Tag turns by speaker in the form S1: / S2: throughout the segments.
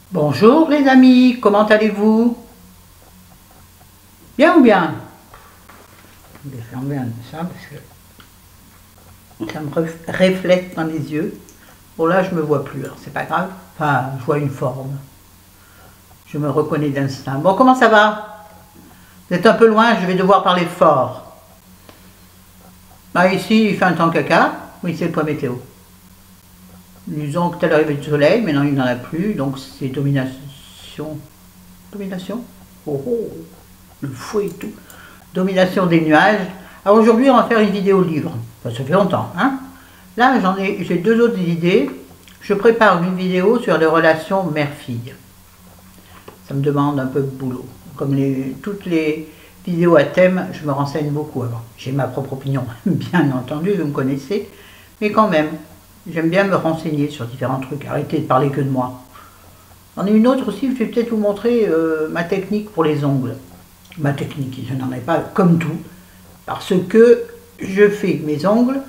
S1: Bonjour les amis, comment allez-vous? Bien ou bien? Je vais fermer ça parce que ça me reflète dans les yeux. Bon là je me vois plus, alors c'est pas grave. Enfin, je vois une forme. Je me reconnais d'instinct. Bon, comment ça va? Vous êtes un peu loin, je vais devoir parler fort. Bah ici il fait un temps caca. Oui, c'est le point météo. Disons que tout à l'heure il y avait du soleil, maintenant il n'en a plus, donc c'est domination. Domination? Oh oh, le fouet et tout. Domination des nuages. Alors aujourd'hui, on va faire une vidéo livre. Enfin, ça fait longtemps, hein. Là, j'ai deux autres idées. Je prépare une vidéo sur les relations mère-fille. Ça me demande un peu de boulot. Comme toutes les vidéos à thème, je me renseigne beaucoup avant. J'ai ma propre opinion, bien entendu, vous me connaissez. Mais quand même, j'aime bien me renseigner sur différents trucs. Arrêtez de parler que de moi. J'en ai une autre aussi, je vais peut-être vous montrer ma technique pour les ongles. Ma technique, je n'en ai pas comme tout, parce que je fais mes ongles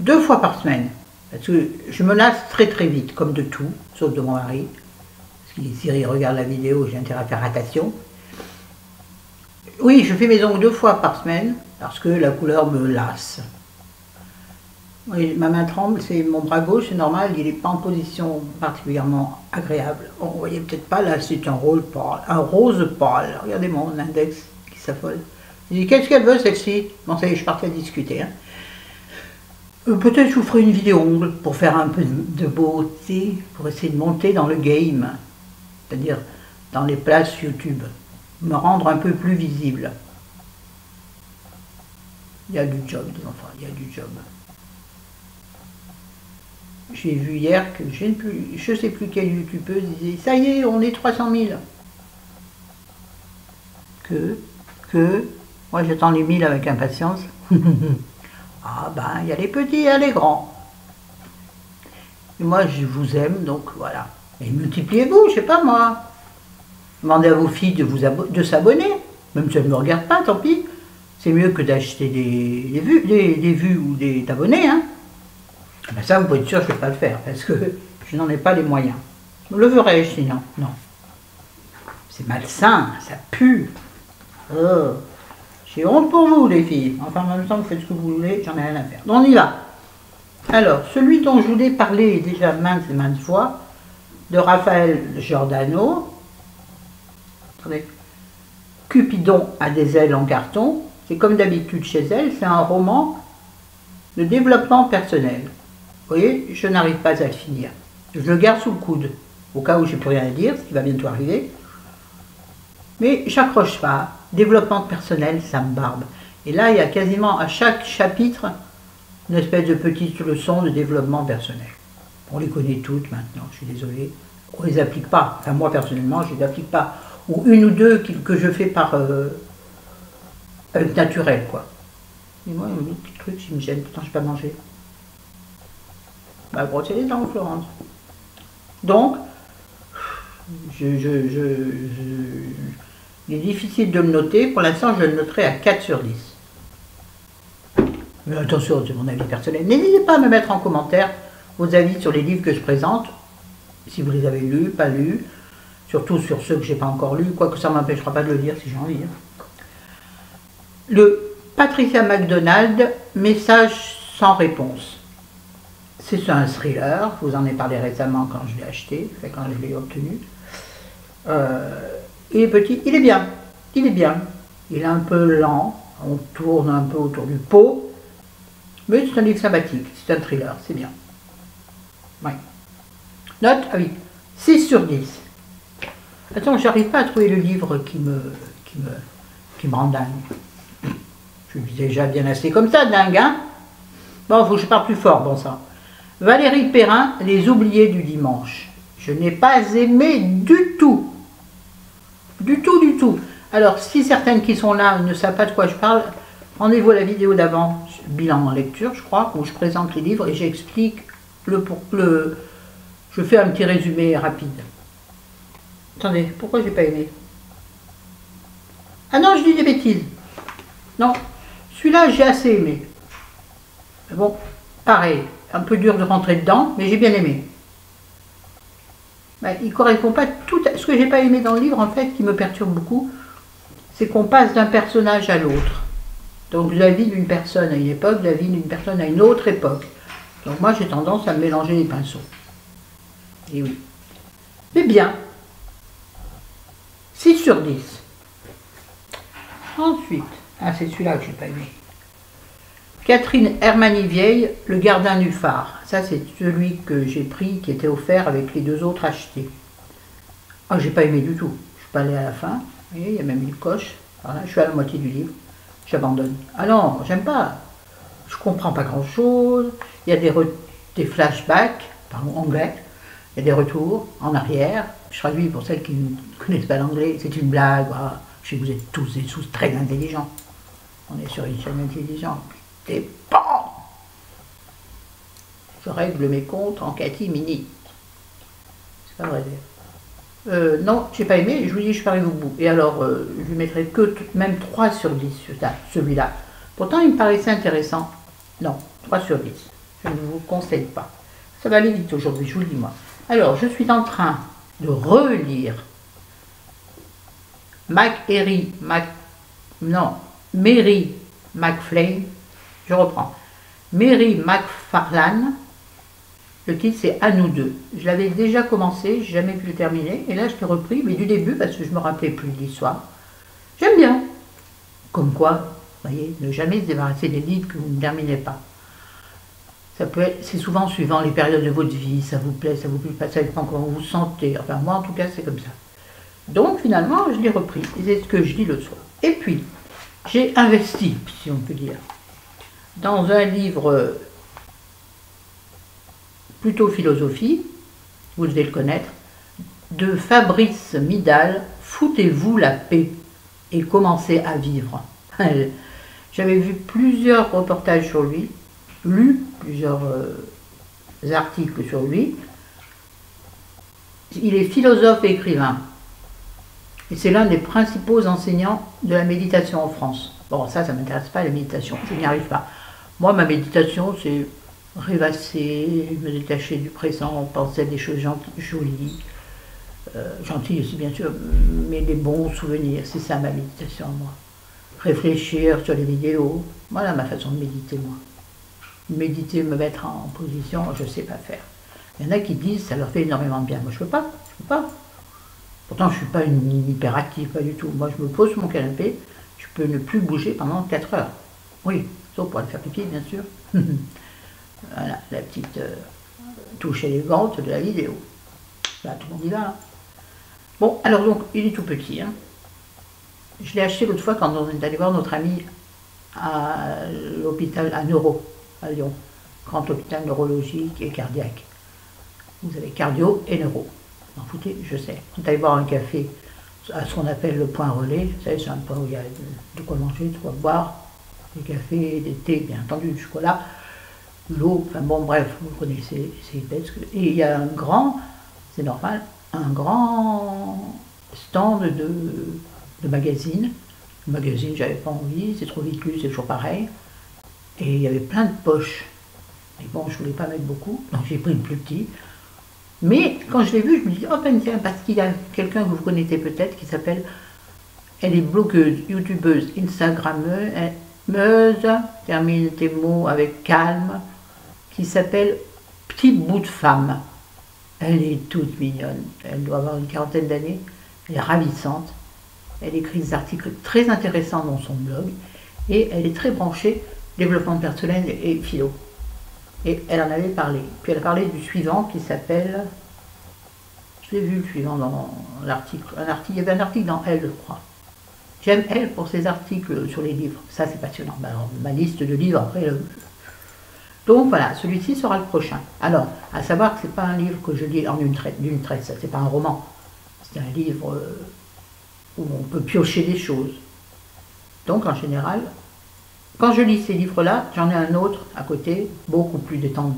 S1: 2 fois par semaine. Parce que je me lasse très très vite, comme de tout, sauf de mon mari. Parce que s'il regarde la vidéo, j'ai intérêt à faire attention. Oui, je fais mes ongles 2 fois par semaine, parce que la couleur me lasse. Oui, ma main tremble, c'est mon bras gauche, c'est normal, il n'est pas en position particulièrement agréable. Bon, vous voyez peut-être pas, là c'est un rose pâle. Regardez mon index qui s'affole. Je dis, qu'est-ce qu'elle veut celle-ci? Bon, ça y est, je partais à discuter. Hein. Peut-être je vous ferai une vidéo ongle pour faire un peu de beauté, pour essayer de monter dans le game, c'est-à-dire dans les places YouTube, me rendre un peu plus visible. Il y a du job, les enfants, il y a du job. J'ai vu hier que je ne sais plus quelle youtubeuse disait ça y est, on est 300 000. Moi j'attends les 1000 avec impatience. Ah ben, il y a les petits et les grands. Et moi je vous aime, donc voilà. Et multipliez-vous, je sais pas moi. Demandez à vos filles de s'abonner, même si elles ne me regardent pas, tant pis. C'est mieux que d'acheter des vues ou des abonnés, hein. Ben ça, vous pouvez être sûr que je ne vais pas le faire, parce que je n'en ai pas les moyens. Le ferai-je sinon? Non. C'est malsain, ça pue. Oh. J'ai honte pour vous, les filles. Enfin, en même temps, vous faites ce que vous voulez, j'en ai rien à faire. Donc, on y va. Alors, celui dont je voulais parler déjà maintes et maintes fois, de Raphaël Giordano. Attendez. Cupidon a des ailes en carton. C'est comme d'habitude chez elle, c'est un roman de développement personnel. Vous voyez, je n'arrive pas à le finir. Je le garde sous le coude, au cas où j'ai plus rien à dire, ce qui va bientôt arriver. Mais j'accroche pas. Développement personnel, ça me barbe. Et là, il y a quasiment à chaque chapitre une espèce de petite leçon de développement personnel. On les connaît toutes maintenant, je suis désolée. On ne les applique pas. Enfin, moi, personnellement, je ne les applique pas. Ou une ou deux que je fais par naturel, quoi. Et moi, il y a un autre petit truc qui me gêne. Pourtant, je n'ai pas mangé. Bah, brosser les dents, Florence. Donc, il est difficile de le noter. Pour l'instant, je le noterai à 4 sur 10. Mais attention, c'est mon avis personnel. N'hésitez pas à me mettre en commentaire vos avis sur les livres que je présente. Si vous les avez lus, pas lus. Surtout sur ceux que je n'ai pas encore lus. Quoique ça ne m'empêchera pas de le lire si j'ai envie. Hein. Le Patricia McDonald, message sans réponse. C'est un thriller, je vous en ai parlé récemment quand je l'ai acheté, enfin quand je l'ai obtenu. Il est petit, il est bien, il est bien. Il est un peu lent, on tourne un peu autour du pot, mais c'est un livre sympathique, c'est un thriller, c'est bien. Oui. Note, ah oui, 6 sur 10. Attends, j'arrive pas à trouver le livre qui me rend dingue. Je suis déjà bien assez comme ça, dingue, hein. Bon, il faut que je parle plus fort, bon ça. Valérie Perrin, Les oubliés du dimanche. Je n'ai pas aimé du tout. Du tout, du tout. Alors, si certaines qui sont là ne savent pas de quoi je parle, rendez-vous à la vidéo d'avant, bilan en lecture, je crois, où je présente les livres et j'explique je fais un petit résumé rapide. Attendez, pourquoi j'ai pas aimé? Ah non, je dis des bêtises. Non, celui-là, j'ai assez aimé. Mais bon, pareil. Un peu dur de rentrer dedans, mais j'ai bien aimé. Ben, il ne correspond pas tout à... Ce que j'ai pas aimé dans le livre, en fait, qui me perturbe beaucoup, c'est qu'on passe d'un personnage à l'autre. Donc la vie d'une personne à une époque, la vie d'une personne à une autre époque. Donc moi j'ai tendance à me mélanger les pinceaux. Et oui. Mais bien. 6 sur 10. Ensuite, c'est celui-là que j'ai pas aimé. Catherine Hermanie-Vieille, Le Gardien du phare. Ça c'est celui que j'ai pris, qui était offert avec les 2 autres achetés. Ah, j'ai pas aimé du tout. Je suis pas allée à la fin. Vous voyez, il y a même une coche. Voilà, je suis à la moitié du livre. J'abandonne. Ah non, j'aime pas. Je comprends pas grand chose. Il y a des flashbacks, pardon, anglais. Il y a des retours en arrière. Je traduis pour celles qui ne connaissent pas l'anglais. C'est une blague. Voilà. Je sais que vous êtes tous et tous très intelligents. On est sur une chaîne intelligente. T'es pas. Je règle mes comptes en catimini. C'est pas vrai d'ailleurs. Non, j'ai pas aimé, je vous dis, je suis arrivée au bout. Et alors, je lui mettrai que même 3 sur 10, celui-là. Pourtant, il me paraissait intéressant. Non, 3 sur 10. Je ne vous conseille pas. Ça va aller vite aujourd'hui, je vous le dis moi. Alors, je suis en train de relire Mary McFlane. Je reprends. Mary McFarlane. Le titre c'est À nous deux. Je l'avais déjà commencé, j'ai jamais pu le terminer. Et là je l'ai repris, mais du début, parce que je me rappelais plus de l'histoire. J'aime bien. Comme quoi, vous voyez, ne jamais se débarrasser des livres que vous ne terminez pas. Ça peut être, c'est souvent suivant les périodes de votre vie, ça vous plaît, ça vous plaît pas, ça dépend comment vous vous sentez. Enfin moi en tout cas c'est comme ça. Donc finalement je l'ai repris, et c'est ce que je lis le soir. Et puis, j'ai investi, si on peut dire, dans un livre plutôt philosophie, vous devez le connaître, de Fabrice Midal, Foutez-vous la paix et commencez à vivre. J'avais vu plusieurs reportages sur lui, lu plusieurs articles sur lui. Il est philosophe et écrivain. Et c'est l'un des principaux enseignants de la méditation en France. Bon, ça ne m'intéresse pas, la méditation, je n'y arrive pas. Moi, ma méditation, c'est rêvasser, me détacher du présent, penser à des choses jolies, gentilles aussi bien sûr, mais des bons souvenirs, c'est ça ma méditation, moi. Réfléchir sur les vidéos, voilà ma façon de méditer, moi. Méditer, me mettre en position, je ne sais pas faire. Il y en a qui disent ça leur fait énormément de bien. Moi, je ne peux pas, je peux pas. Pourtant, je ne suis pas une hyperactive, pas du tout. Moi, je me pose sur mon canapé, je peux ne plus bouger pendant 4 heures. Oui, sauf pour aller faire pipi, bien sûr. Voilà, la petite touche élégante de la vidéo. Là, tout le monde y va. Hein. Bon, alors donc, il est tout petit. Hein. Je l'ai acheté l'autre fois quand on est allé voir notre ami à l'hôpital à Neuro, à Lyon. Grand hôpital neurologique et cardiaque. Vous avez cardio et neuro. Vous en foutez, je sais. On est allé boire un café à ce qu'on appelle le point relais. Vous savez, c'est un point où il y a de quoi manger, de quoi boire. Des cafés, des thés, bien entendu, du chocolat. L'eau, enfin bon bref, vous connaissez, c'est bête. Et il y a un grand, c'est normal, un grand stand de magazines. Le magazine, j'avais pas envie, c'est trop vite lu, c'est toujours pareil. Et il y avait plein de poches. Et bon, je voulais pas mettre beaucoup, donc j'ai pris le plus petit. Mais quand je l'ai vu, je me dis, oh ben tiens, parce qu'il y a quelqu'un que vous connaissez peut-être qui s'appelle, elle est blogueuse, youtubeuse, instagrammeuse, termine tes mots avec calme, qui s'appelle Petit bout de femme. Elle est toute mignonne, elle doit avoir une 40aine d'années, elle est ravissante, elle écrit des articles très intéressants dans son blog, et elle est très branchée développement personnel et philo. Et elle en avait parlé. Puis elle a parlé du suivant qui s'appelle, je l'ai vu le suivant dans l'article, il y avait un article dans Elle, je crois. J'aime Elle pour ses articles sur les livres, ça c'est passionnant. Alors, ma liste de livres après, donc voilà, celui-ci sera le prochain. Alors, à savoir que ce n'est pas un livre que je lis en d'une traite, ça c'est pas un roman. C'est un livre où on peut piocher des choses. Donc en général, quand je lis ces livres-là, j'en ai un autre à côté, beaucoup plus détendant,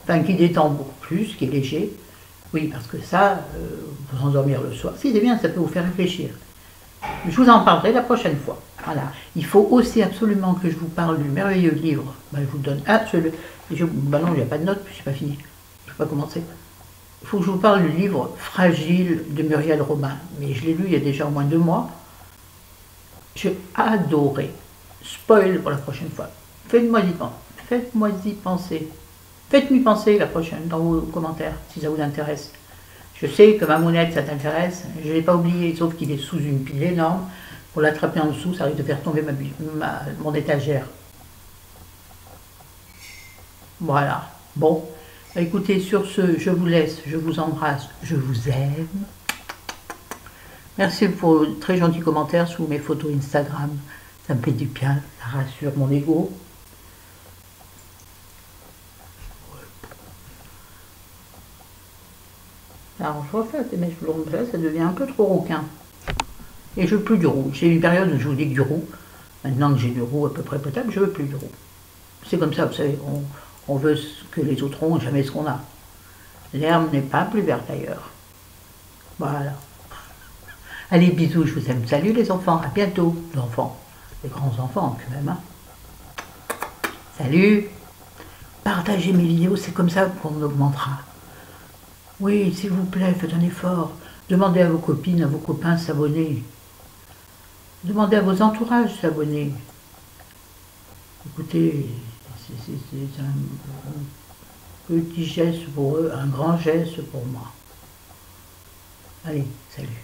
S1: enfin qui détend beaucoup plus, qui est léger. Oui, parce que ça, vous endormir le soir, si c'est bien, ça peut vous faire réfléchir. Je vous en parlerai la prochaine fois. Voilà. Il faut aussi absolument que je vous parle du merveilleux livre. Ben, je vous donne. Ah, non, il n'y a pas de note, puis je n'ai pas fini. vais commencer. Il faut que je vous parle du livre Fragile de Muriel Robin. Mais je l'ai lu il y a déjà au moins 2 mois. J'ai adoré. Spoil pour la prochaine fois. Faites-moi y penser. Faites-moi y penser. Faites-moi penser la prochaine dans vos commentaires si ça vous intéresse. Je sais que ma monette ça t'intéresse. Je ne l'ai pas oublié, sauf qu'il est sous une pile énorme. Pour l'attraper en dessous, ça risque de faire tomber mon étagère. Voilà. Bon. Écoutez, sur ce, je vous laisse, je vous embrasse, je vous aime. Merci pour vos très gentils commentaires sous mes photos Instagram. Ça me fait du bien, ça rassure mon ego. Alors je refais des mèches blondes, là ça devient un peu trop rouquin. Et je veux plus du roux. J'ai eu une période où je voulais du roux. Maintenant que j'ai du roux à peu près potable, je veux plus du roux. C'est comme ça, vous savez, on veut ce que les autres ont, jamais ce qu'on a. L'herbe n'est pas plus verte ailleurs. Voilà. Allez, bisous, je vous aime. Salut les enfants, à bientôt, les enfants. Les grands enfants quand même. Hein. Salut. Partagez mes vidéos, c'est comme ça qu'on augmentera. Oui, s'il vous plaît, faites un effort. Demandez à vos copines, à vos copains de s'abonner. Demandez à vos entourages de s'abonner. Écoutez, c'est un petit geste pour eux, un grand geste pour moi. Allez, salut.